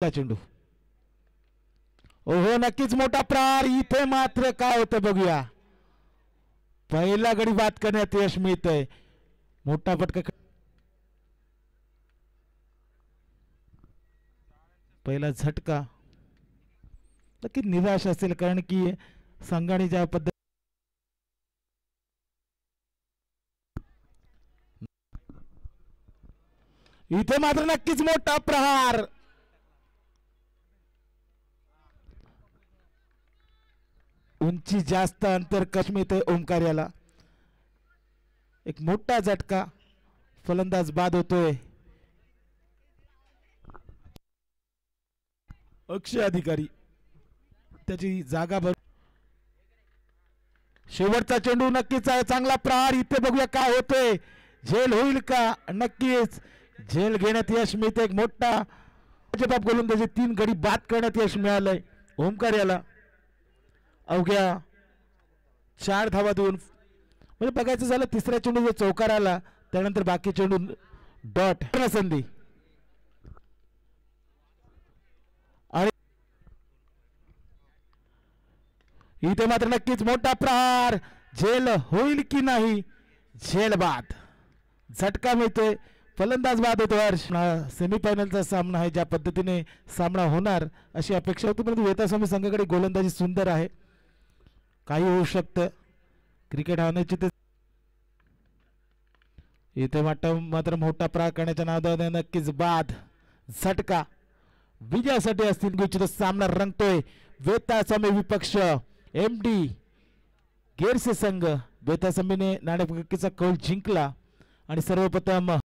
चेंडू ओहो नक्कीच मोठा प्रहार इथे मात्र काय होतं बघूया. पहिला गडी बाद करण्यात यश मिळतंय. मोठा फटका पहिला झटका नक्की निराश असेल कारण की संघाने ज्या पद्धती इथे मात्र नक्कीच मोठा प्रहार उंची जास्त अंतर कश्मीर ओमकार याला एक मोठा झटका फलंदाज बाद होतोय. अक्षय अधिकारी त्याची जागा भर शेवटचा चेंडू नक्कीच चांगला प्रहार इथे बघूया काय होतोय. झेल होईल का? नक्कीच झेल घेण्यात यश मिळते. एक मोठा जबाब गोलंदाजी 3 गडी बाद करण्यात यश मिळालंय ओमकार याला. अवघ्या 4 धावा देऊन म्हणजे बघायचं झालं तिसऱ्या चेंडू जो चौकार आला त्यानंतर बाकी चेंडू डॉट संधी आणि इथे मात्र नक्कीच मोठा प्रहार. झेल होईल की नाही? झेल बाद. झटका मिळतोय फलंदाज बाद होतो. सेमीफायनलचा सामना आहे ज्या पद्धतीने सामना होणार अशी अपेक्षा होती परंतु वेतास्वामी संघाकडे गोलंदाजी सुंदर आहे. काही होऊ शकतं. क्रिकेट हा अनिश्चित. इथे मात्र मोठा प्रहार करण्याच्या नादाने नक्कीच बाद. झटका विजयासाठी असतील सामना रंगतोय. वेतास्वामी विपक्ष एमडी गेरसे संघ. वेतास्वामीने नाणेफेकीचा कौल जिंकला आणि सर्वप्रथम